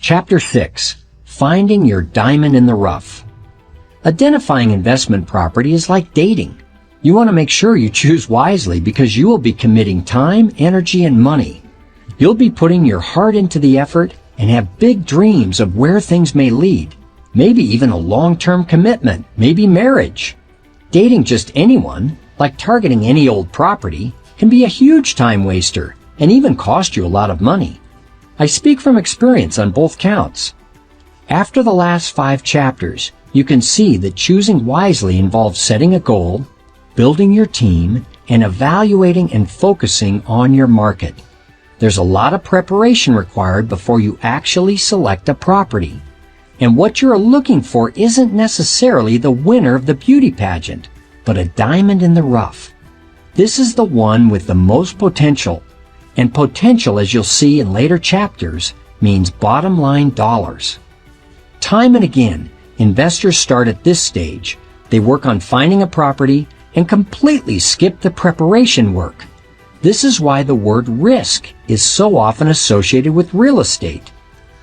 Chapter 6. Finding your diamond in the rough. Identifying investment property is like dating. You want to make sure you choose wisely because you will be committing time, energy, and money. You'll be putting your heart into the effort and have big dreams of where things may lead. Maybe even a long-term commitment, maybe marriage. Dating just anyone, like targeting any old property, can be a huge time waster and even cost you a lot of money. I speak from experience on both counts. After the last 5 chapters, you can see that choosing wisely involves setting a goal, building your team, and evaluating and focusing on your market. There's a lot of preparation required before you actually select a property. And what you're looking for isn't necessarily the winner of the beauty pageant, but a diamond in the rough. This is the one with the most potential. And potential, as you'll see in later chapters, means bottom line dollars. Time and again, investors start at this stage. They work on finding a property and completely skip the preparation work. This is why the word risk is so often associated with real estate.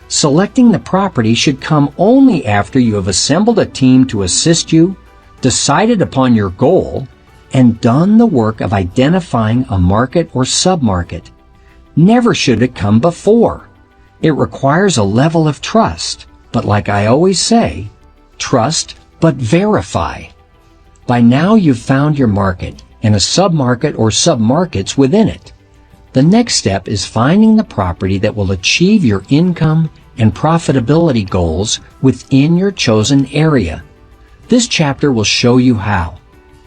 Selecting the property should come only after you have assembled a team to assist you, decided upon your goal, and done the work of identifying a market or submarket. Never should it come before. It requires a level of trust, but like I always say, trust but verify. By now you've found your market and a submarket or submarkets within it. The next step is finding the property that will achieve your income and profitability goals within your chosen area. This chapter will show you how.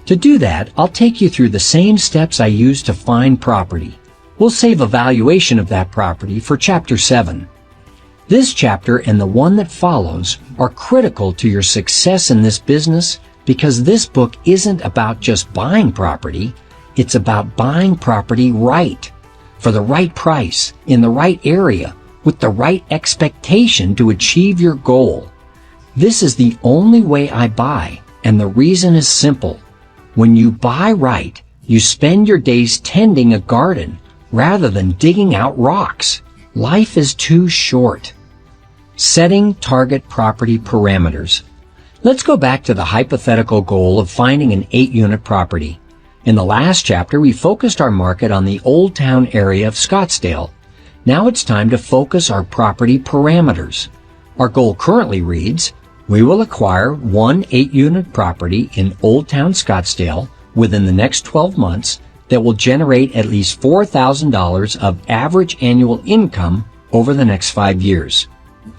To do that, I'll take you through the same steps I use to find property. We'll save evaluation of that property for Chapter 7. This chapter and the one that follows are critical to your success in this business because this book isn't about just buying property, it's about buying property right, for the right price, in the right area, with the right expectation to achieve your goal. This is the only way I buy, and the reason is simple. When you buy right, you spend your days tending a garden rather than digging out rocks. Life is too short. Setting target property parameters. Let's go back to the hypothetical goal of finding an 8-unit property. In the last chapter, we focused our market on the Old Town area of Scottsdale. Now it's time to focus our property parameters. Our goal currently reads, we will acquire one 8-unit property in Old Town Scottsdale within the next 12 months that will generate at least $4,000 of average annual income over the next 5 years.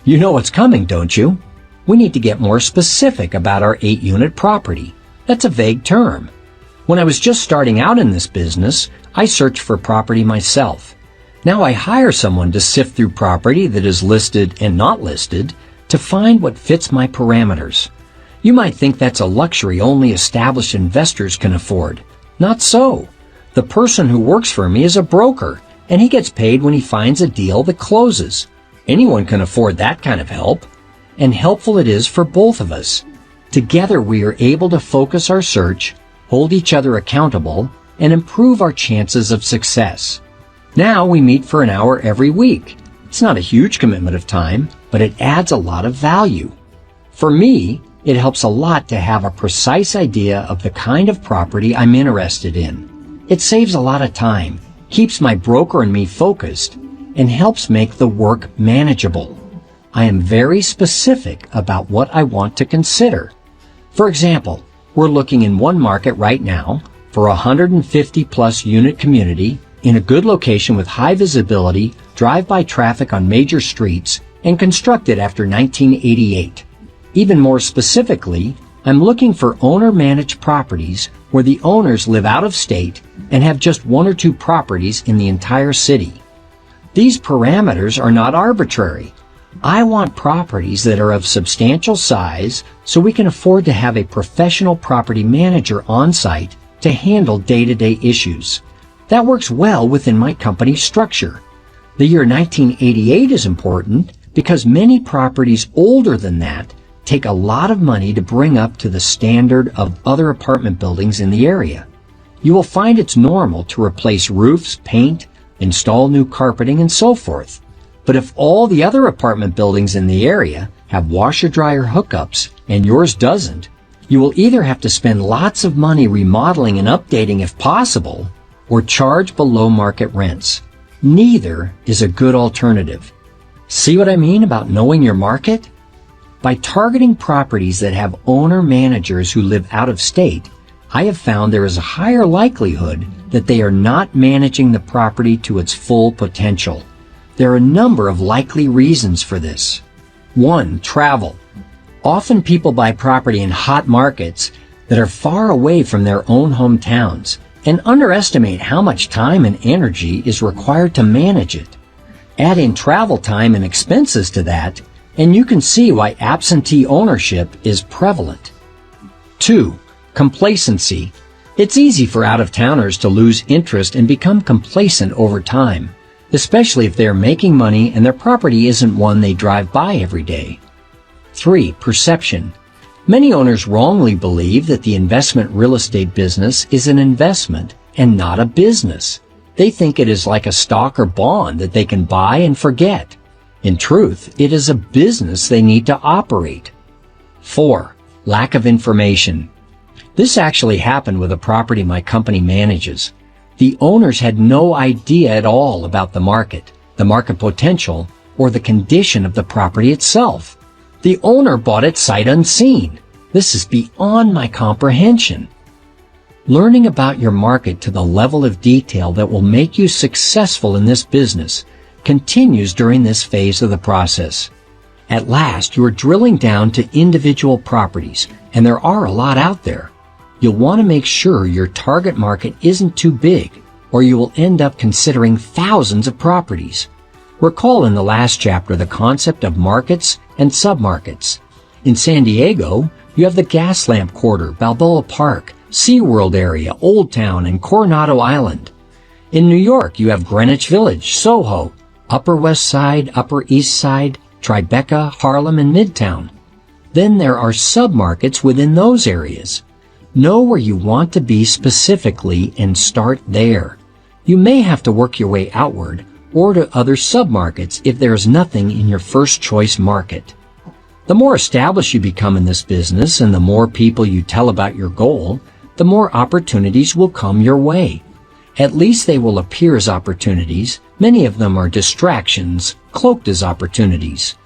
You know what's coming, don't you? We need to get more specific about our 8-unit property. That's a vague term. When I was just starting out in this business, I searched for property myself. Now I hire someone to sift through property that is listed and not listed to find what fits my parameters. You might think that's a luxury only established investors can afford. Not so. The person who works for me is a broker, and he gets paid when he finds a deal that closes. Anyone can afford that kind of help. And helpful it is for both of us. Together we are able to focus our search, hold each other accountable, and improve our chances of success. Now we meet for an hour every week. It's not a huge commitment of time, but it adds a lot of value. For me, it helps a lot to have a precise idea of the kind of property I'm interested in. It saves a lot of time, keeps my broker and me focused, and helps make the work manageable. I am very specific about what I want to consider. For example, we're looking in one market right now for a 150-plus unit community in a good location with high visibility, drive-by traffic on major streets, and constructed after 1988. Even more specifically, I'm looking for owner-managed properties where the owners live out of state and have just 1 or 2 properties in the entire city. These parameters are not arbitrary. I want properties that are of substantial size so we can afford to have a professional property manager on site to handle day-to-day issues. That works well within my company's structure. The year 1988 is important because many properties older than that take a lot of money to bring up to the standard of other apartment buildings in the area. You will find it's normal to replace roofs, paint, install new carpeting, and so forth. But if all the other apartment buildings in the area have washer-dryer hookups and yours doesn't, you will either have to spend lots of money remodeling and updating if possible, or charge below market rents. Neither is a good alternative. See what I mean about knowing your market? By targeting properties that have owner-managers who live out of state, I have found there is a higher likelihood that they are not managing the property to its full potential. There are a number of likely reasons for this. 1. Travel. Often people buy property in hot markets that are far away from their own hometowns and underestimate how much time and energy is required to manage it. Add in travel time and expenses to that, and you can see why absentee ownership is prevalent. 2. Complacency. It's easy for out-of-towners to lose interest and become complacent over time, especially if they are making money and their property isn't one they drive by every day. 3. Perception. Many owners wrongly believe that the investment real estate business is an investment and not a business. They think it is like a stock or bond that they can buy and forget. In truth, it is a business they need to operate. 4. Lack of information. This actually happened with a property my company manages. The owners had no idea at all about the market potential, or the condition of the property itself. The owner bought it sight unseen. This is beyond my comprehension. Learning about your market to the level of detail that will make you successful in this business continues during this phase of the process. At last, you are drilling down to individual properties, and there are a lot out there. You'll want to make sure your target market isn't too big, or you will end up considering thousands of properties. Recall in the last chapter the concept of markets and submarkets. In San Diego, you have the Gaslamp Quarter, Balboa Park, SeaWorld area, Old Town, and Coronado Island. In New York, you have Greenwich Village, Soho, Upper West Side, Upper East Side, Tribeca, Harlem, and Midtown. Then there are submarkets within those areas. Know where you want to be specifically and start there. You may have to work your way outward or to other submarkets if there is nothing in your first choice market. The more established you become in this business and the more people you tell about your goal, the more opportunities will come your way. At least they will appear as opportunities. Many of them are distractions, cloaked as opportunities.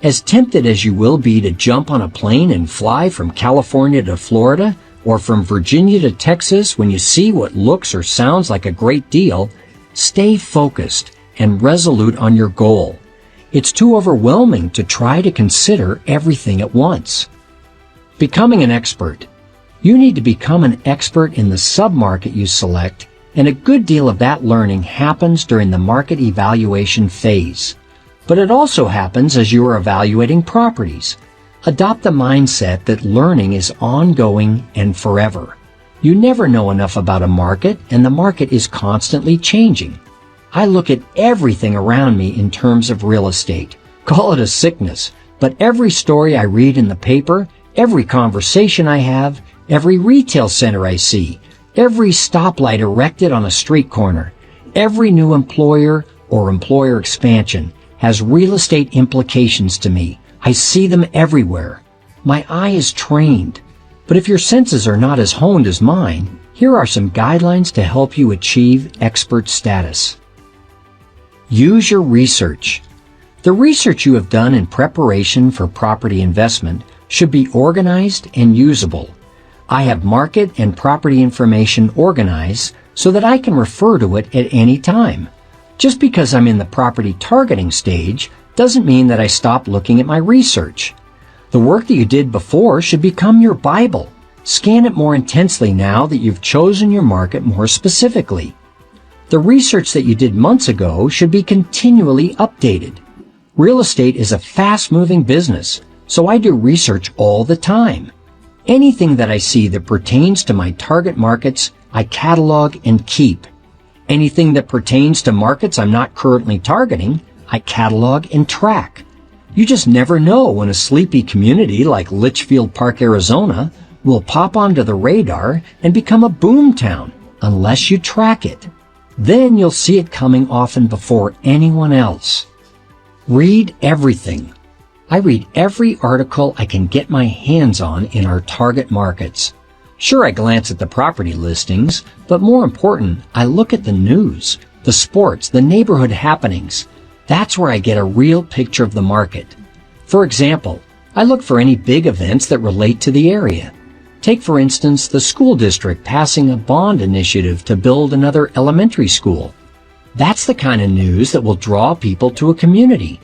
As tempted as you will be to jump on a plane and fly from California to Florida, or from Virginia to Texas when you see what looks or sounds like a great deal, stay focused and resolute on your goal. It's too overwhelming to try to consider everything at once. Becoming an expert. You need to become an expert in the submarket you select, and a good deal of that learning happens during the market evaluation phase. But it also happens as you are evaluating properties. Adopt the mindset that learning is ongoing and forever. You never know enough about a market, and the market is constantly changing. I look at everything around me in terms of real estate. Call it a sickness, but every story I read in the paper, every conversation I have, every retail center I see, every stoplight erected on a street corner, every new employer or employer expansion has real estate implications to me. I see them everywhere. My eye is trained. But if your senses are not as honed as mine, here are some guidelines to help you achieve expert status. Use your research. The research you have done in preparation for property investment should be organized and usable. I have market and property information organized so that I can refer to it at any time. Just because I'm in the property targeting stage doesn't mean that I stop looking at my research. The work that you did before should become your Bible. Scan it more intensely now that you've chosen your market more specifically. The research that you did months ago should be continually updated. Real estate is a fast-moving business, so I do research all the time. Anything that I see that pertains to my target markets, I catalog and keep. Anything that pertains to markets I'm not currently targeting, I catalog and track. You just never know when a sleepy community like Litchfield Park, Arizona will pop onto the radar and become a boom town unless you track it. Then you'll see it coming often before anyone else. Read everything. I read every article I can get my hands on in our target markets. Sure, I glance at the property listings, but more important, I look at the news, the sports, the neighborhood happenings. That's where I get a real picture of the market. For example, I look for any big events that relate to the area. Take, for instance, the school district passing a bond initiative to build another elementary school. That's the kind of news that will draw people to a community.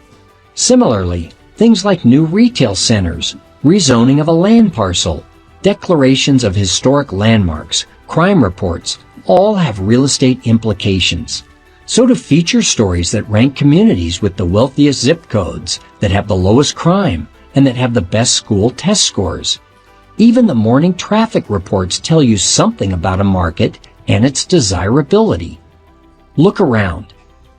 Similarly, things like new retail centers, rezoning of a land parcel, declarations of historic landmarks, crime reports, all have real estate implications. So do feature stories that rank communities with the wealthiest zip codes, that have the lowest crime, and that have the best school test scores. Even the morning traffic reports tell you something about a market and its desirability. Look around.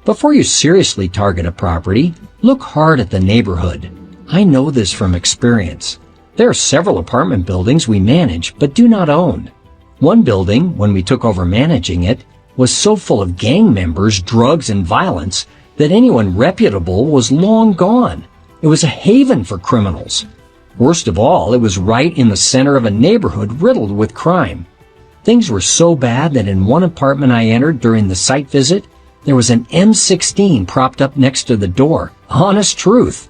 Before you seriously target a property, look hard at the neighborhood. I know this from experience. There are several apartment buildings we manage but do not own. One building, when we took over managing it, was so full of gang members, drugs, and violence that anyone reputable was long gone. It was a haven for criminals. Worst of all, it was right in the center of a neighborhood riddled with crime. Things were so bad that in one apartment I entered during the site visit, there was an M16 propped up next to the door. Honest truth.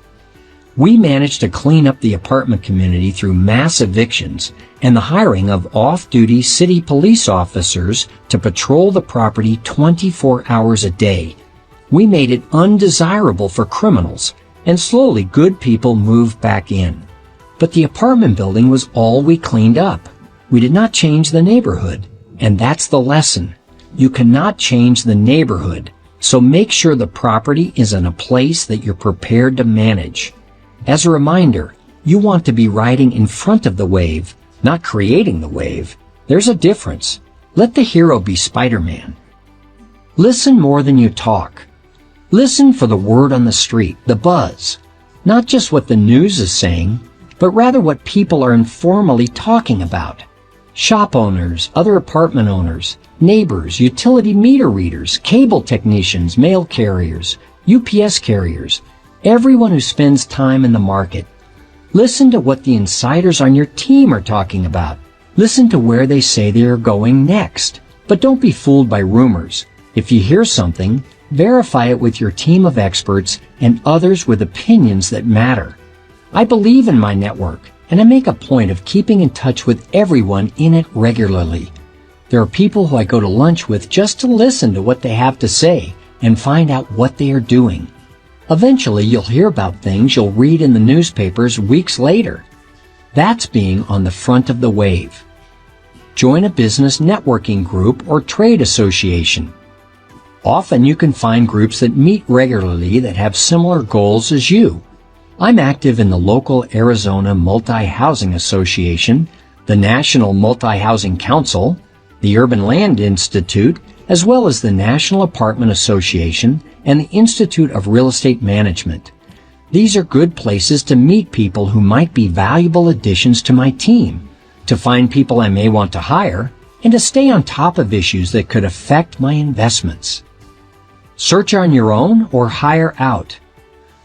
We managed to clean up the apartment community through mass evictions and the hiring of off-duty city police officers to patrol the property 24 hours a day. We made it undesirable for criminals, and slowly good people moved back in. But the apartment building was all we cleaned up. We did not change the neighborhood, and that's the lesson. You cannot change the neighborhood, so make sure the property is in a place that you're prepared to manage. As a reminder, you want to be riding in front of the wave, not creating the wave. There's a difference. Let the hero be Spider-Man. Listen more than you talk. Listen for the word on the street, the buzz. Not just what the news is saying, but rather what people are informally talking about. Shop owners, other apartment owners, neighbors, utility meter readers, cable technicians, mail carriers, UPS carriers, everyone who spends time in the market. Listen to what the insiders on your team are talking about. Listen to where they say they are going next. But don't be fooled by rumors. If you hear something, verify it with your team of experts and others with opinions that matter. I believe in my network, and I make a point of keeping in touch with everyone in it regularly. There are people who I go to lunch with just to listen to what they have to say and find out what they are doing. Eventually, you'll hear about things you'll read in the newspapers weeks later. That's being on the front of the wave. Join a business networking group or trade association. Often you can find groups that meet regularly that have similar goals as you. I'm active in the local Arizona Multi-Housing Association, the National Multi-Housing Council, the Urban Land Institute, as well as the National Apartment Association and the Institute of Real Estate Management. These are good places to meet people who might be valuable additions to my team, to find people I may want to hire, and to stay on top of issues that could affect my investments. Search on your own or hire out.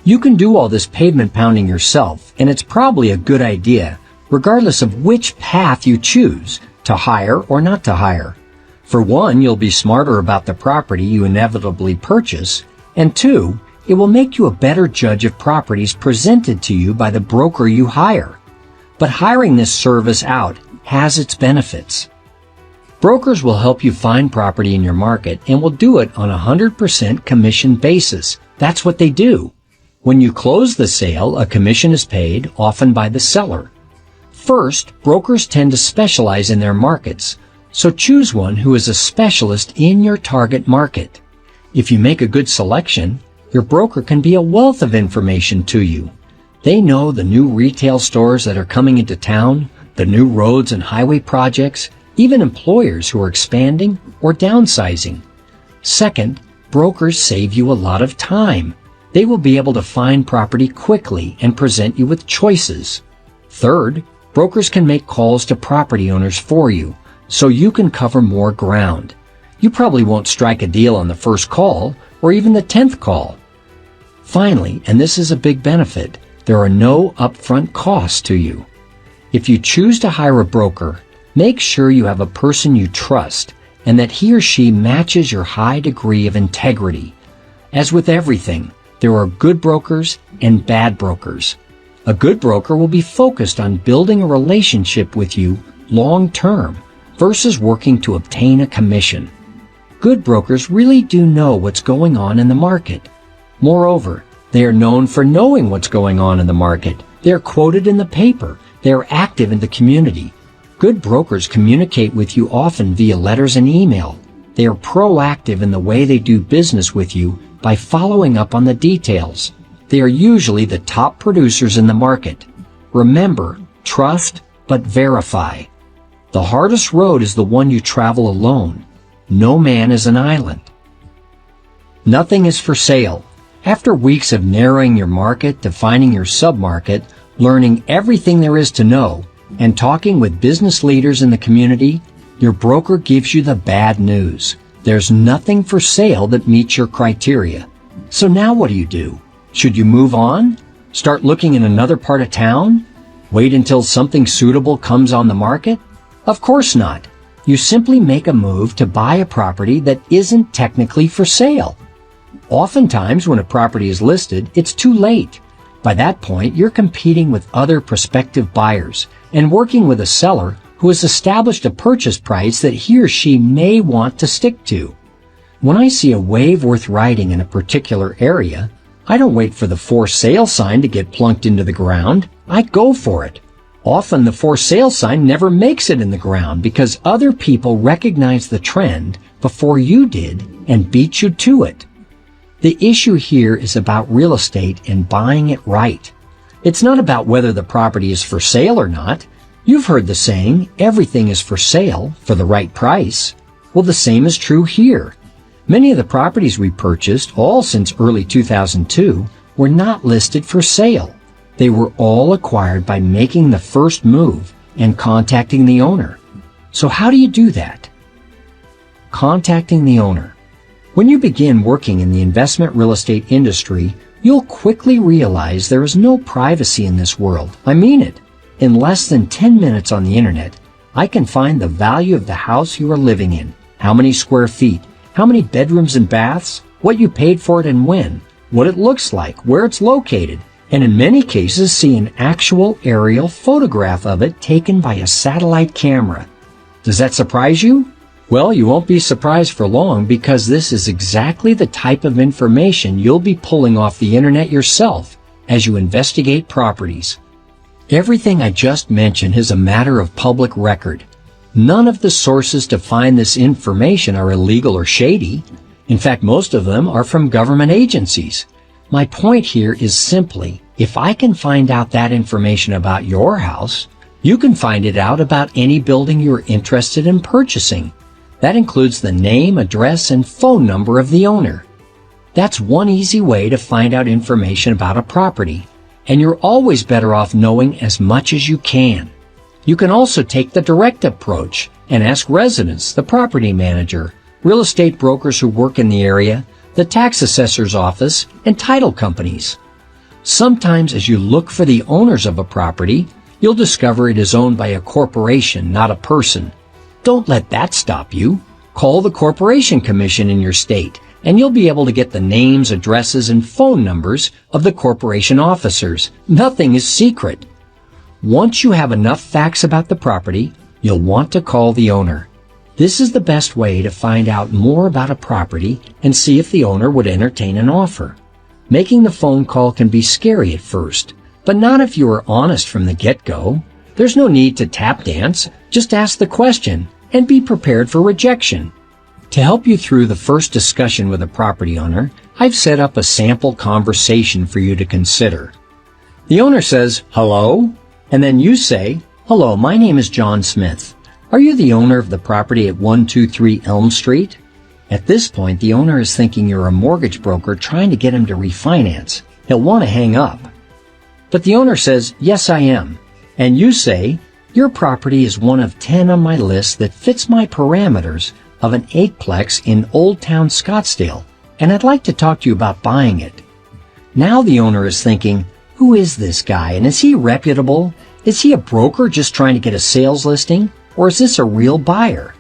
You can do all this pavement pounding yourself, and it's probably a good idea, regardless of which path you choose, to hire or not to hire. For one, you'll be smarter about the property you inevitably purchase, and two, it will make you a better judge of properties presented to you by the broker you hire. But hiring this service out has its benefits. Brokers will help you find property in your market and will do it on a 100% commission basis. That's what they do. When you close the sale, a commission is paid, often by the seller. First, brokers tend to specialize in their markets, so choose one who is a specialist in your target market. If you make a good selection, your broker can be a wealth of information to you. They know the new retail stores that are coming into town, the new roads and highway projects, even employers who are expanding or downsizing. Second, brokers save you a lot of time. They will be able to find property quickly and present you with choices. Third, brokers can make calls to property owners for you, so you can cover more ground. You probably won't strike a deal on the first call or even the 10th call. Finally, and this is a big benefit, there are no upfront costs to you. If you choose to hire a broker, make sure you have a person you trust and that he or she matches your high degree of integrity. As with everything, there are good brokers and bad brokers. A good broker will be focused on building a relationship with you long term versus working to obtain a commission. Good brokers really do know what's going on in the market. Moreover, they are known for knowing what's going on in the market. They are quoted in the paper. They are active in the community. Good brokers communicate with you often via letters and email. They are proactive in the way they do business with you by following up on the details. They are usually the top producers in the market. Remember, trust but verify. The hardest road is the one you travel alone. No man is an island. Nothing is for sale. After weeks of narrowing your market, defining your submarket, learning everything there is to know, and talking with business leaders in the community, your broker gives you the bad news. There's nothing for sale that meets your criteria. So now what do? Should you move on? Start looking in another part of town? Wait until something suitable comes on the market? Of course not. You simply make a move to buy a property that isn't technically for sale. Oftentimes, when a property is listed, it's too late. By that point, you're competing with other prospective buyers and working with a seller who has established a purchase price that he or she may want to stick to. When I see a wave worth riding in a particular area, I don't wait for the for sale sign to get plunked into the ground. I go for it. Often the for sale sign never makes it in the ground because other people recognize the trend before you did and beat you to it. The issue here is about real estate and buying it right. It's not about whether the property is for sale or not. You've heard the saying, everything is for sale for the right price. Well, the same is true here. Many of the properties we purchased, all since early 2002, were not listed for sale. They were all acquired by making the first move and contacting the owner. So how do you do that? Contacting the owner. When you begin working in the investment real estate industry, you'll quickly realize there is no privacy in this world. I mean it. In less than 10 minutes on the internet, I can find the value of the house you are living in, how many square feet, how many bedrooms and baths, what you paid for it and when, what it looks like, where it's located, and in many cases see an actual aerial photograph of it taken by a satellite camera. Does that surprise you? Well, you won't be surprised for long because this is exactly the type of information you'll be pulling off the internet yourself as you investigate properties. Everything I just mentioned is a matter of public record. None of the sources to find this information are illegal or shady. In fact, most of them are from government agencies. My point here is simply, if I can find out that information about your house, you can find it out about any building you're interested in purchasing. That includes the name, address, and phone number of the owner. That's one easy way to find out information about a property, and you're always better off knowing as much as you can. You can also take the direct approach and ask residents, the property manager, real estate brokers who work in the area, the tax assessor's office, and title companies. Sometimes as you look for the owners of a property, you'll discover it is owned by a corporation, not a person. Don't let that stop you. Call the Corporation Commission in your state, and you'll be able to get the names, addresses, and phone numbers of the corporation officers. Nothing is secret. Once you have enough facts about the property, you'll want to call the owner. This is the best way to find out more about a property and see if the owner would entertain an offer. Making the phone call can be scary at first, but not if you are honest from the get-go. There's no need to tap dance. Just ask the question and be prepared for rejection. To help you through the first discussion with a property owner, I've set up a sample conversation for you to consider. The owner says, "Hello?" And then you say, "Hello, my name is John Smith. Are you the owner of the property at 123 Elm Street?" At this point, the owner is thinking you're a mortgage broker trying to get him to refinance. He'll want to hang up. But the owner says, "Yes, I am." And you say, "Your property is one of 10 on my list that fits my parameters of an 8-plex in Old Town Scottsdale, and I'd like to talk to you about buying it." Now the owner is thinking, who is this guy, and is he reputable? Is he a broker just trying to get a sales listing, or is this a real buyer?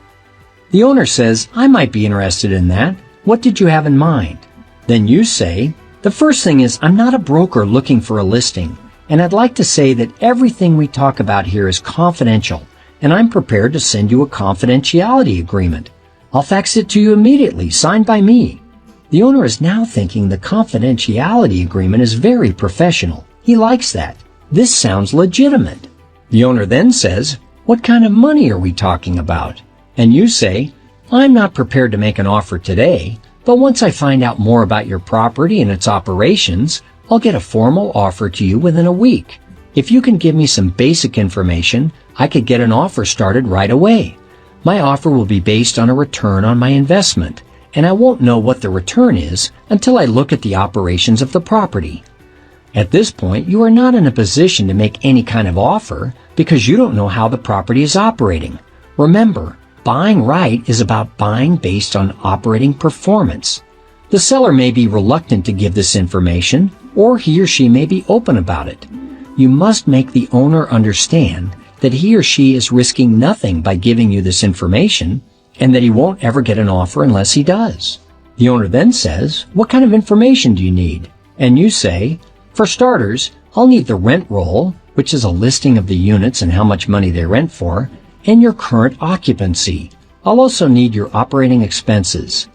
The owner says, I might be interested in that. What did you have in mind? Then you say, the first thing is, I'm not a broker looking for a listing, and I'd like to say that everything we talk about here is confidential, and I'm prepared to send you a confidentiality agreement. I'll fax it to you immediately, signed by me. The owner is now thinking the confidentiality agreement is very professional. He likes that. This sounds legitimate. The owner then says, what kind of money are we talking about? And you say, I'm not prepared to make an offer today, but once I find out more about your property and its operations, I'll get a formal offer to you within a week. If you can give me some basic information, I could get an offer started right away. My offer will be based on a return on my investment, and I won't know what the return is until I look at the operations of the property. At this point, you are not in a position to make any kind of offer because you don't know how the property is operating. Remember, buying right is about buying based on operating performance. The seller may be reluctant to give this information, or he or she may be open about it. You must make the owner understand that he or she is risking nothing by giving you this information, and that he won't ever get an offer unless he does. The owner then says, what kind of information do you need? And you say, for starters, I'll need the rent roll, which is a listing of the units and how much money they rent for, and your current occupancy. I'll also need your operating expenses.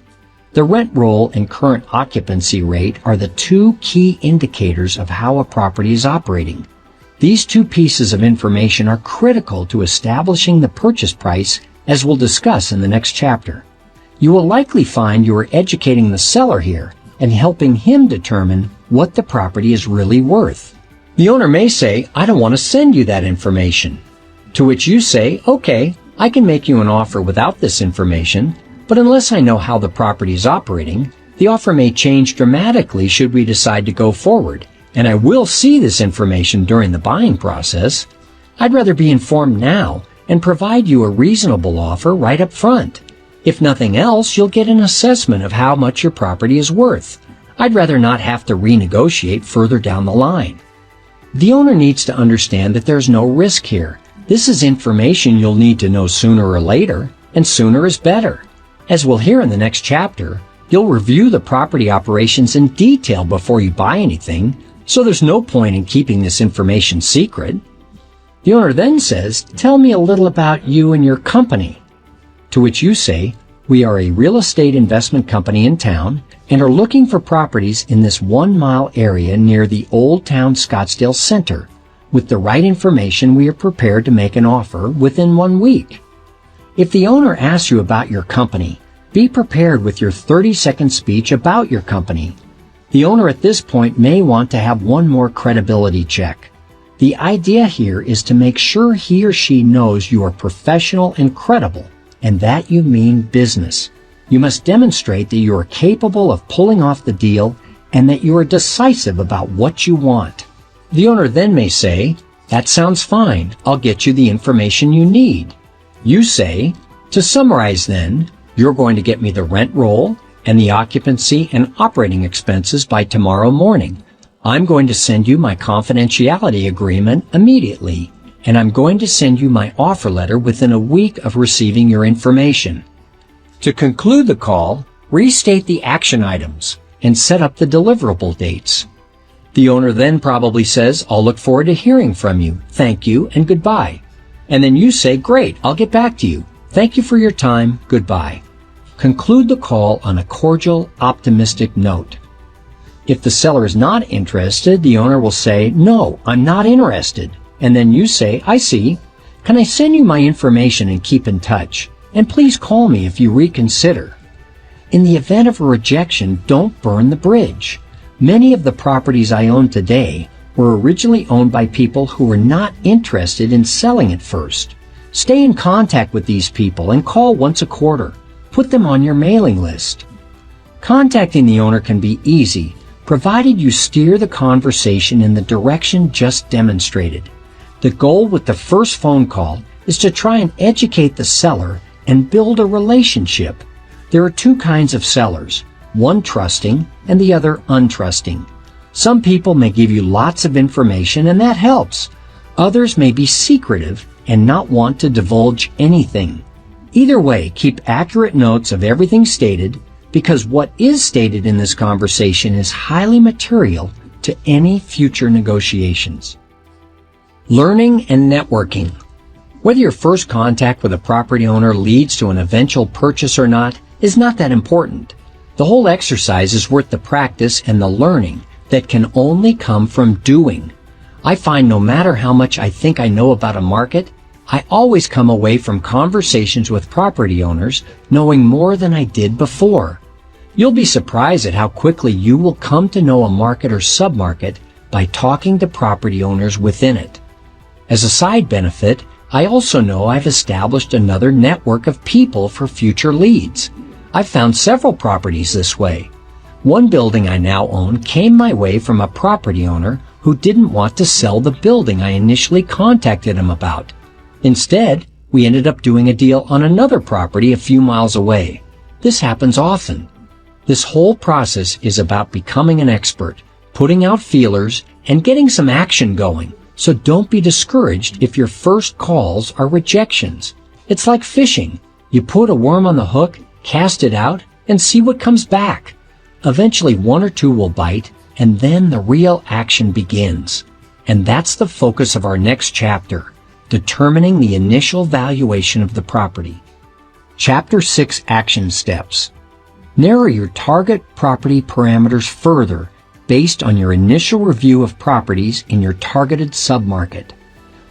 The rent roll and current occupancy rate are the two key indicators of how a property is operating. These two pieces of information are critical to establishing the purchase price, as we'll discuss in the next chapter. You will likely find you are educating the seller here and helping him determine what the property is really worth. The owner may say, I don't want to send you that information. To which you say, okay, I can make you an offer without this information, but unless I know how the property is operating, the offer may change dramatically should we decide to go forward, and I will see this information during the buying process. I'd rather be informed now and provide you a reasonable offer right up front. If nothing else, you'll get an assessment of how much your property is worth. I'd rather not have to renegotiate further down the line. The owner needs to understand that there's no risk here. This is information you'll need to know sooner or later, and sooner is better. As we'll hear in the next chapter, you'll review the property operations in detail before you buy anything, so there's no point in keeping this information secret. The owner then says, tell me a little about you and your company. To which you say, we are a real estate investment company in town and are looking for properties in this 1-mile area near the Old Town Scottsdale Center. With the right information, we are prepared to make an offer within 1 week. If the owner asks you about your company, be prepared with your 30-second speech about your company. The owner at this point may want to have one more credibility check. The idea here is to make sure he or she knows you are professional and credible, and that you mean business. You must demonstrate that you are capable of pulling off the deal and that you are decisive about what you want. The owner then may say, that sounds fine, I'll get you the information you need. You say, to summarize then, you're going to get me the rent roll and the occupancy and operating expenses by tomorrow morning. I'm going to send you my confidentiality agreement immediately, and I'm going to send you my offer letter within a week of receiving your information. To conclude the call, restate the action items and set up the deliverable dates. The owner then probably says, I'll look forward to hearing from you. Thank you and goodbye. And then you say, great, I'll get back to you. Thank you for your time. Goodbye. Conclude the call on a cordial, optimistic note. If the seller is not interested, the owner will say, no, I'm not interested. And then you say, I see. Can I send you my information and keep in touch? And please call me if you reconsider. In the event of a rejection, don't burn the bridge. Many of the properties I own today were originally owned by people who were not interested in selling at first. Stay in contact with these people and call once a quarter. Put them on your mailing list. Contacting the owner can be easy, provided you steer the conversation in the direction just demonstrated. The goal with the first phone call is to try and educate the seller and build a relationship. There are two kinds of sellers, one trusting and the other untrusting. Some people may give you lots of information and that helps. Others may be secretive and not want to divulge anything. Either way, keep accurate notes of everything stated because what is stated in this conversation is highly material to any future negotiations. Learning and networking. Whether your first contact with a property owner leads to an eventual purchase or not is not that important. The whole exercise is worth the practice and the learning that can only come from doing. I find no matter how much I think I know about a market, I always come away from conversations with property owners knowing more than I did before. You'll be surprised at how quickly you will come to know a market or submarket by talking to property owners within it. As a side benefit, I also know I've established another network of people for future leads. I've found several properties this way. One building I now own came my way from a property owner who didn't want to sell the building I initially contacted him about. Instead, we ended up doing a deal on another property a few miles away. This happens often. This whole process is about becoming an expert, putting out feelers, and getting some action going. So don't be discouraged if your first calls are rejections. It's like fishing. You put a worm on the hook, cast it out, and see what comes back. Eventually one or two will bite, and then the real action begins. And that's the focus of our next chapter, determining the initial valuation of the property. Chapter 6 Action Steps. Narrow your target property parameters further based on your initial review of properties in your targeted submarket.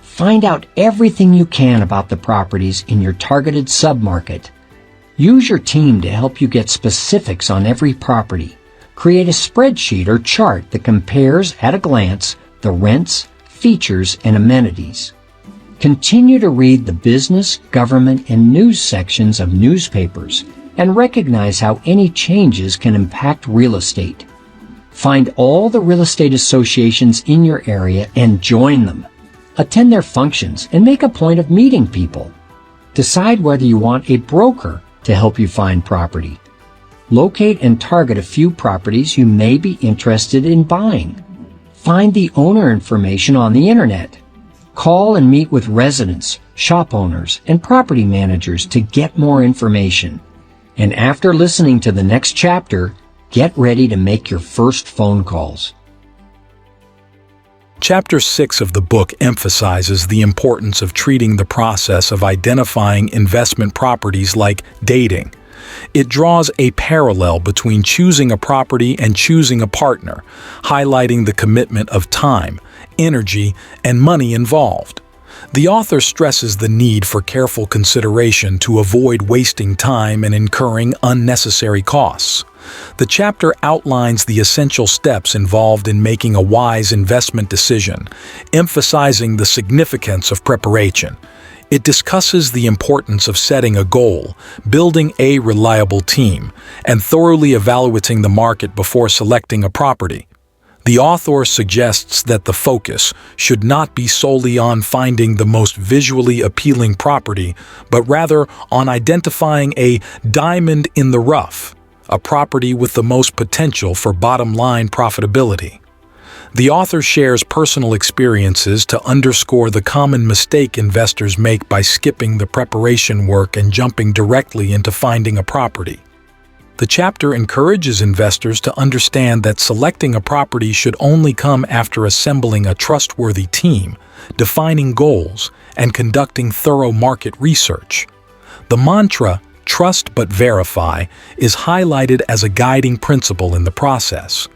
Find out everything you can about the properties in your targeted submarket. Use your team to help you get specifics on every property. Create a spreadsheet or chart that compares at a glance the rents, features, and amenities. Continue to read the business, government, and news sections of newspapers and recognize how any changes can impact real estate. Find all the real estate associations in your area and join them. Attend their functions and make a point of meeting people. Decide whether you want a broker to help you find property. Locate and target a few properties you may be interested in buying. Find the owner information on the internet. Call and meet with residents, shop owners, and property managers to get more information. And after listening to the next chapter, get ready to make your first phone calls. Chapter 6 of the book emphasizes the importance of treating the process of identifying investment properties like dating. It draws a parallel between choosing a property and choosing a partner, highlighting the commitment of time, energy, and money involved. The author stresses the need for careful consideration to avoid wasting time and incurring unnecessary costs. The chapter outlines the essential steps involved in making a wise investment decision, emphasizing the significance of preparation. It discusses the importance of setting a goal, building a reliable team, and thoroughly evaluating the market before selecting a property. The author suggests that the focus should not be solely on finding the most visually appealing property, but rather on identifying a diamond in the rough, a property with the most potential for bottom-line profitability. The author shares personal experiences to underscore the common mistake investors make by skipping the preparation work and jumping directly into finding a property. The chapter encourages investors to understand that selecting a property should only come after assembling a trustworthy team, defining goals, and conducting thorough market research. The mantra, "Trust but verify," is highlighted as a guiding principle in the process.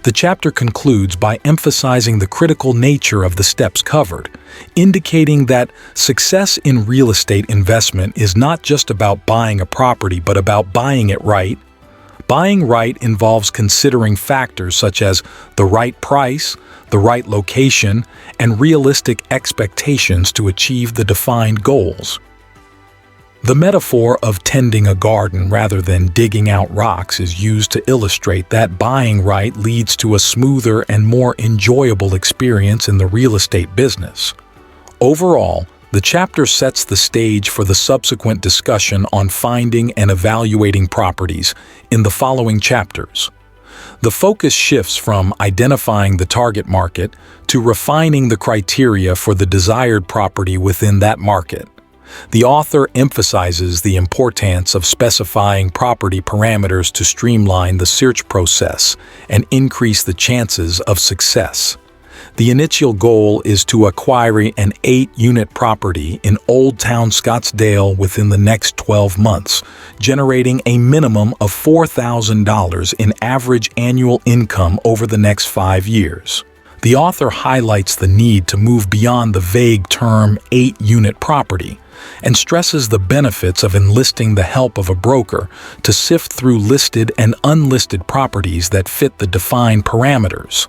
The chapter concludes by emphasizing the critical nature of the steps covered, indicating that success in real estate investment is not just about buying a property but about buying it right. Buying right involves considering factors such as the right price, the right location, and realistic expectations to achieve the defined goals. The metaphor of tending a garden rather than digging out rocks is used to illustrate that buying right leads to a smoother and more enjoyable experience in the real estate business. Overall, the chapter sets the stage for the subsequent discussion on finding and evaluating properties in the following chapters. The focus shifts from identifying the target market to refining the criteria for the desired property within that market. The author emphasizes the importance of specifying property parameters to streamline the search process and increase the chances of success. The initial goal is to acquire an 8-unit property in Old Town Scottsdale within the next 12 months, generating a minimum of $4,000 in average annual income over the next 5 years. The author highlights the need to move beyond the vague term 8-unit property and stresses the benefits of enlisting the help of a broker to sift through listed and unlisted properties that fit the defined parameters.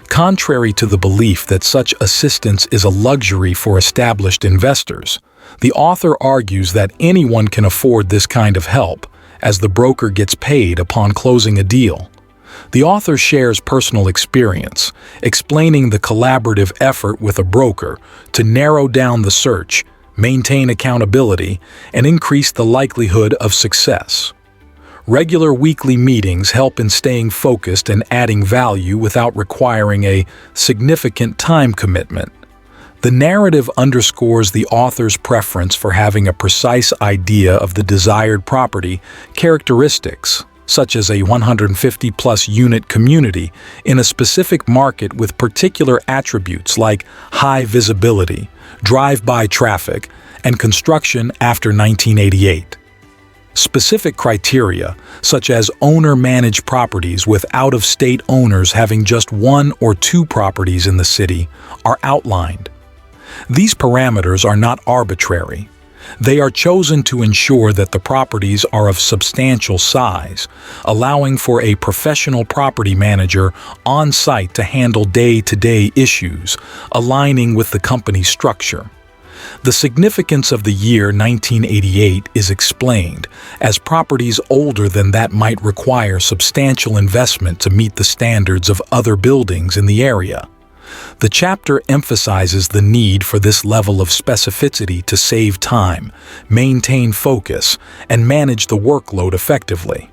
Contrary to the belief that such assistance is a luxury for established investors, the author argues that anyone can afford this kind of help, as the broker gets paid upon closing a deal. The author shares personal experience, explaining the collaborative effort with a broker to narrow down the search, maintain accountability, and increase the likelihood of success. Regular weekly meetings help in staying focused and adding value without requiring a significant time commitment. The narrative underscores the author's preference for having a precise idea of the desired property characteristics, such as a 150-plus unit community in a specific market with particular attributes like high visibility, drive-by traffic, and construction after 1988. Specific criteria, such as owner-managed properties with out-of-state owners having just 1 or 2 properties in the city, are outlined. These parameters are not arbitrary. They are chosen to ensure that the properties are of substantial size, allowing for a professional property manager on site to handle day-to-day issues, aligning with the company's structure. The significance of the year 1988 is explained, as properties older than that might require substantial investment to meet the standards of other buildings in the area. The chapter emphasizes the need for this level of specificity to save time, maintain focus, and manage the workload effectively.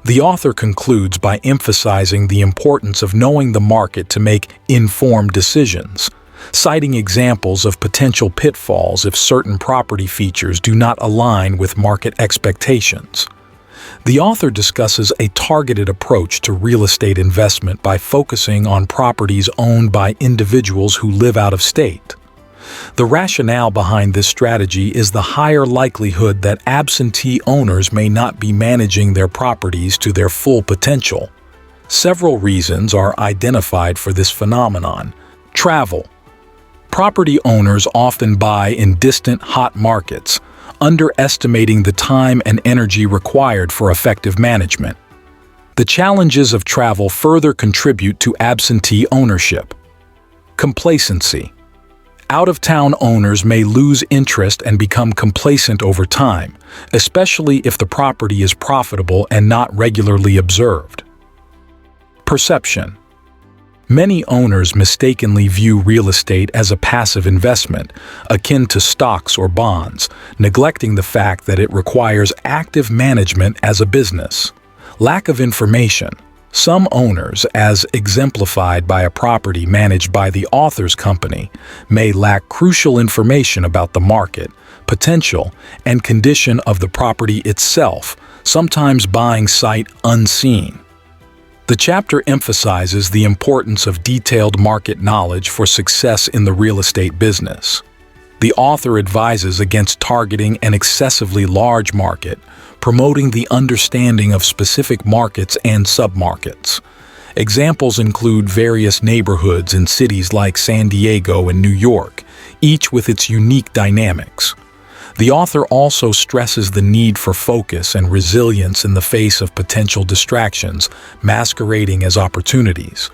The author concludes by emphasizing the importance of knowing the market to make informed decisions, citing examples of potential pitfalls if certain property features do not align with market expectations. The author discusses a targeted approach to real estate investment by focusing on properties owned by individuals who live out of state. The rationale behind this strategy is the higher likelihood that absentee owners may not be managing their properties to their full potential. Several reasons are identified for this phenomenon. Travel. Property owners often buy in distant, hot markets, underestimating the time and energy required for effective management. The challenges of travel further contribute to absentee ownership. Complacency. Out-of-town owners may lose interest and become complacent over time, especially if the property is profitable and not regularly observed. Perception. Many owners mistakenly view real estate as a passive investment, akin to stocks or bonds, neglecting the fact that it requires active management as a business. Lack of information. Some owners, as exemplified by a property managed by the author's company, may lack crucial information about the market, potential, and condition of the property itself, sometimes buying sight unseen. The chapter emphasizes the importance of detailed market knowledge for success in the real estate business. The author advises against targeting an excessively large market, promoting the understanding of specific markets and submarkets. Examples include various neighborhoods in cities like San Diego and New York, each with its unique dynamics. The author also stresses the need for focus and resilience in the face of potential distractions, masquerading as opportunities.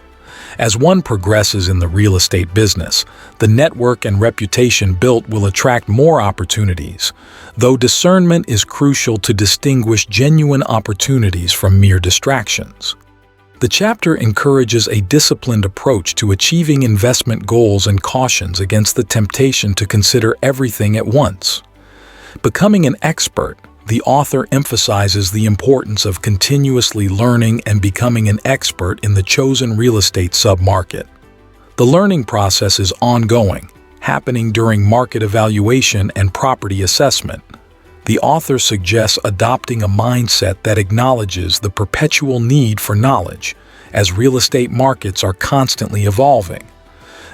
As one progresses in the real estate business, the network and reputation built will attract more opportunities, though discernment is crucial to distinguish genuine opportunities from mere distractions. The chapter encourages a disciplined approach to achieving investment goals and cautions against the temptation to consider everything at once. Becoming an expert, the author emphasizes the importance of continuously learning and becoming an expert in the chosen real estate submarket. The learning process is ongoing, happening during market evaluation and property assessment. The author suggests adopting a mindset that acknowledges the perpetual need for knowledge, as real estate markets are constantly evolving.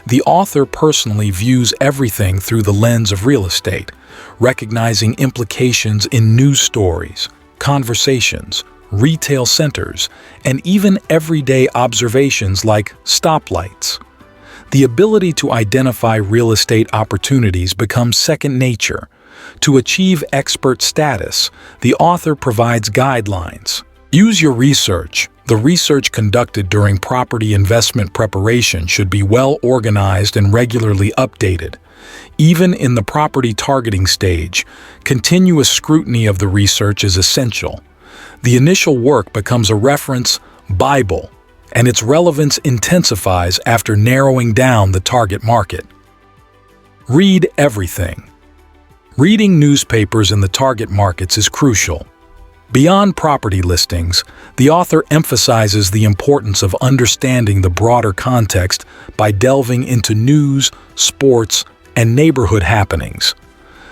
The author personally views everything through the lens of real estate, recognizing implications in news stories, conversations, retail centers, and even everyday observations like stoplights. The ability to identify real estate opportunities becomes second nature. To achieve expert status, the author provides guidelines. Use your research. The research conducted during property investment preparation should be well organized and regularly updated. Even in the property targeting stage, continuous scrutiny of the research is essential. The initial work becomes a reference Bible, and its relevance intensifies after narrowing down the target market. Read everything. Reading newspapers in the target markets is crucial. Beyond property listings, the author emphasizes the importance of understanding the broader context by delving into news, sports, and neighborhood happenings.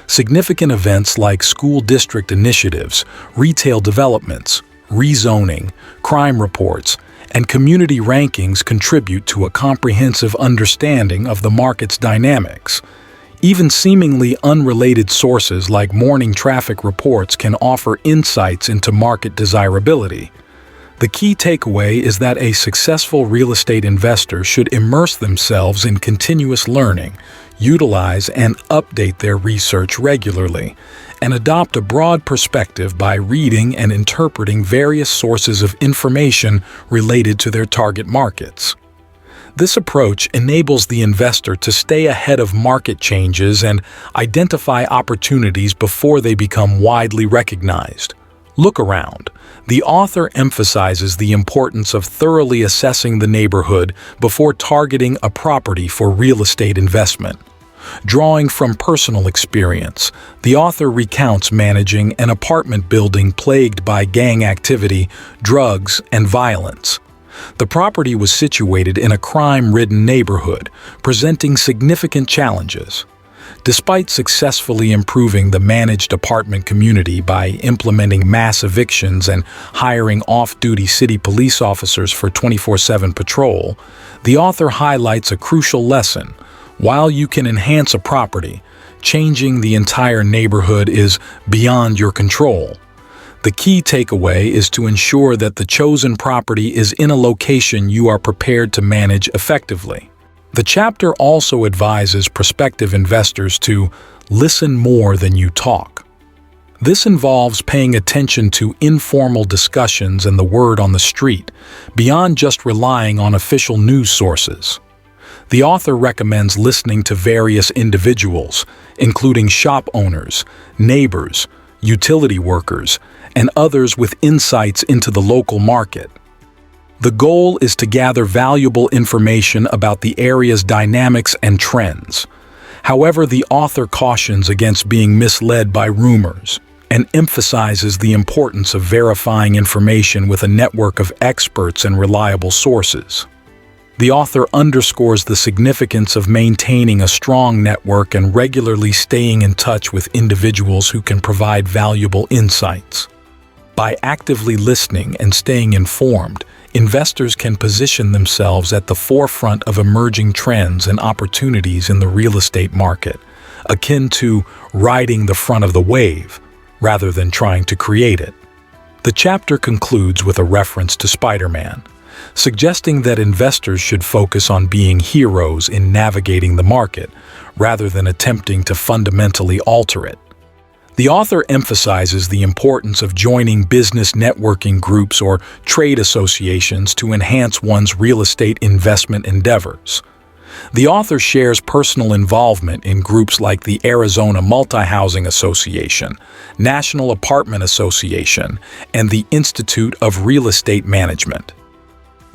Significant events like school district initiatives, retail developments, rezoning, crime reports, and community rankings contribute to a comprehensive understanding of the market's dynamics. Even seemingly unrelated sources like morning traffic reports can offer insights into market desirability. The key takeaway is that a successful real estate investor should immerse themselves in continuous learning, utilize and update their research regularly, and adopt a broad perspective by reading and interpreting various sources of information related to their target markets. This approach enables the investor to stay ahead of market changes and identify opportunities before they become widely recognized. Look around. The author emphasizes the importance of thoroughly assessing the neighborhood before targeting a property for real estate investment. Drawing from personal experience, the author recounts managing an apartment building plagued by gang activity, drugs, and violence. The property was situated in a crime-ridden neighborhood, presenting significant challenges. Despite successfully improving the managed apartment community by implementing mass evictions and hiring off-duty city police officers for 24/7 patrol, the author highlights a crucial lesson. While you can enhance a property, changing the entire neighborhood is beyond your control. The key takeaway is to ensure that the chosen property is in a location you are prepared to manage effectively. The chapter also advises prospective investors to listen more than you talk. This involves paying attention to informal discussions and the word on the street, beyond just relying on official news sources. The author recommends listening to various individuals, including shop owners, neighbors, utility workers, and others with insights into the local market. The goal is to gather valuable information about the area's dynamics and trends. However, the author cautions against being misled by rumors and emphasizes the importance of verifying information with a network of experts and reliable sources. The author underscores the significance of maintaining a strong network and regularly staying in touch with individuals who can provide valuable insights. By actively listening and staying informed, investors can position themselves at the forefront of emerging trends and opportunities in the real estate market, akin to riding the front of the wave, rather than trying to create it. The chapter concludes with a reference to Spider-Man, suggesting that investors should focus on being heroes in navigating the market, rather than attempting to fundamentally alter it. The author emphasizes the importance of joining business networking groups or trade associations to enhance one's real estate investment endeavors. The author shares personal involvement in groups like the Arizona Multi-Housing Association, National Apartment Association, and the Institute of Real Estate Management.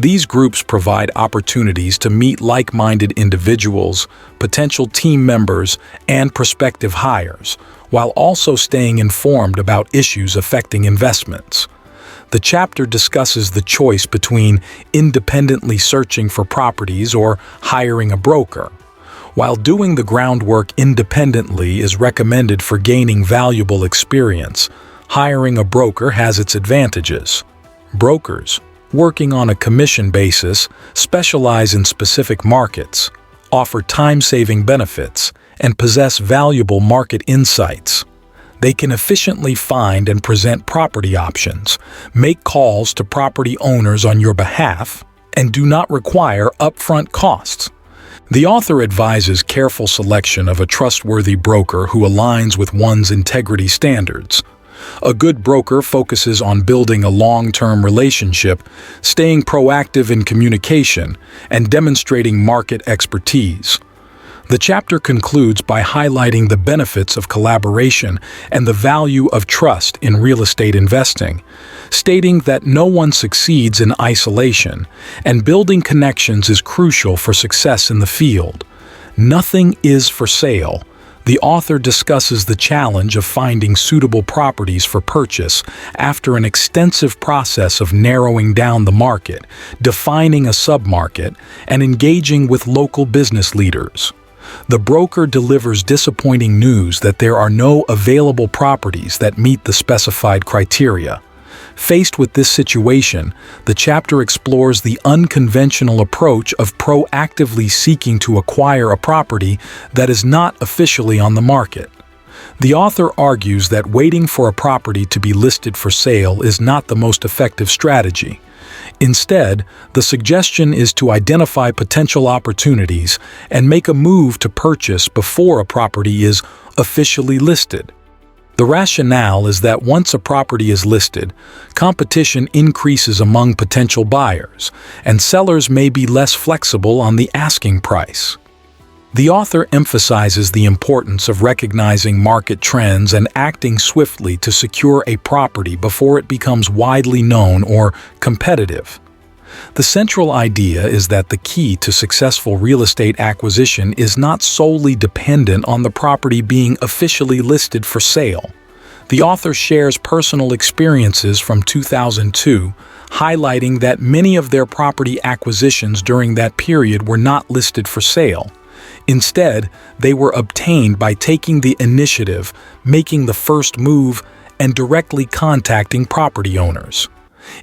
These groups provide opportunities to meet like-minded individuals, potential team members, and prospective hires, while also staying informed about issues affecting investments. The chapter discusses the choice between independently searching for properties or hiring a broker. While doing the groundwork independently is recommended for gaining valuable experience, hiring a broker has its advantages. Brokers, working on a commission basis, specialize in specific markets, offer time-saving benefits, and possess valuable market insights. They can efficiently find and present property options, make calls to property owners on your behalf, and do not require upfront costs. The author advises careful selection of a trustworthy broker who aligns with one's integrity standards. A good broker focuses on building a long-term relationship, staying proactive in communication, and demonstrating market expertise. The chapter concludes by highlighting the benefits of collaboration and the value of trust in real estate investing, stating that no one succeeds in isolation, and building connections is crucial for success in the field. Nothing is for sale. The author discusses the challenge of finding suitable properties for purchase after an extensive process of narrowing down the market, defining a submarket, and engaging with local business leaders. The broker delivers disappointing news that there are no available properties that meet the specified criteria. Faced with this situation, the chapter explores the unconventional approach of proactively seeking to acquire a property that is not officially on the market. The author argues that waiting for a property to be listed for sale is not the most effective strategy. Instead, the suggestion is to identify potential opportunities and make a move to purchase before a property is officially listed. The rationale is that once a property is listed, competition increases among potential buyers, and sellers may be less flexible on the asking price. The author emphasizes the importance of recognizing market trends and acting swiftly to secure a property before it becomes widely known or competitive. The central idea is that the key to successful real estate acquisition is not solely dependent on the property being officially listed for sale. The author shares personal experiences from 2002, highlighting that many of their property acquisitions during that period were not listed for sale. Instead, they were obtained by taking the initiative, making the first move, and directly contacting property owners.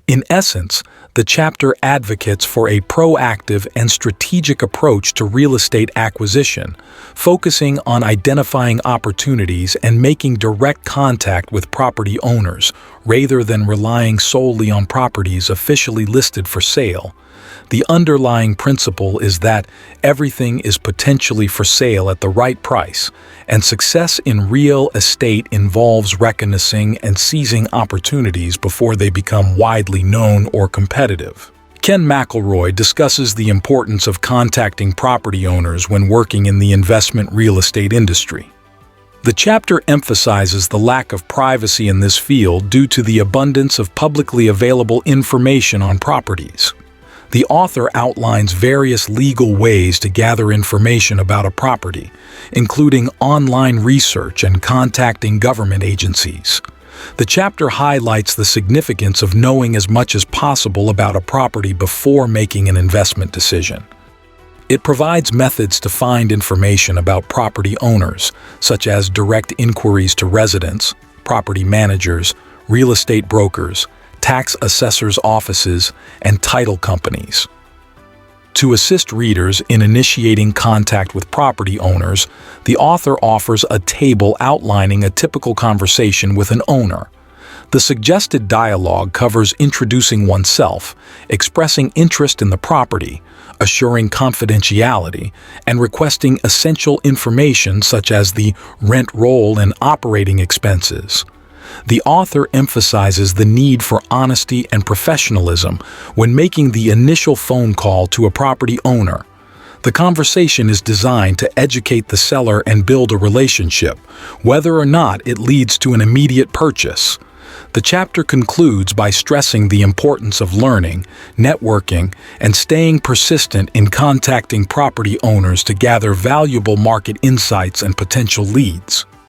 In essence, the chapter advocates for a proactive and strategic approach to real estate acquisition, focusing on identifying opportunities and making direct contact with property owners, rather than relying solely on properties officially listed for sale. The underlying principle is that everything is potentially for sale at the right price, and success in real estate involves recognizing and seizing opportunities before they become widely known or competitive. Ken McElroy discusses the importance of contacting property owners when working in the investment real estate industry. The chapter emphasizes the lack of privacy in this field due to the abundance of publicly available information on properties. The author outlines various legal ways to gather information about a property, including online research and contacting government agencies. The chapter highlights the significance of knowing as much as possible about a property before making an investment decision. It provides methods to find information about property owners, such as direct inquiries to residents, property managers, real estate brokers, tax assessors' offices, and title companies. To assist readers in initiating contact with property owners, the author offers a table outlining a typical conversation with an owner. The suggested dialogue covers introducing oneself, expressing interest in the property, assuring confidentiality, and requesting essential information such as the rent roll and operating expenses. The author emphasizes the need for honesty and professionalism when making the initial phone call to a property owner. The conversation is designed to educate the seller and build a relationship, whether or not it leads to an immediate purchase. The chapter concludes by stressing the importance of learning, networking, and staying persistent in contacting property owners to gather valuable market insights and potential leads.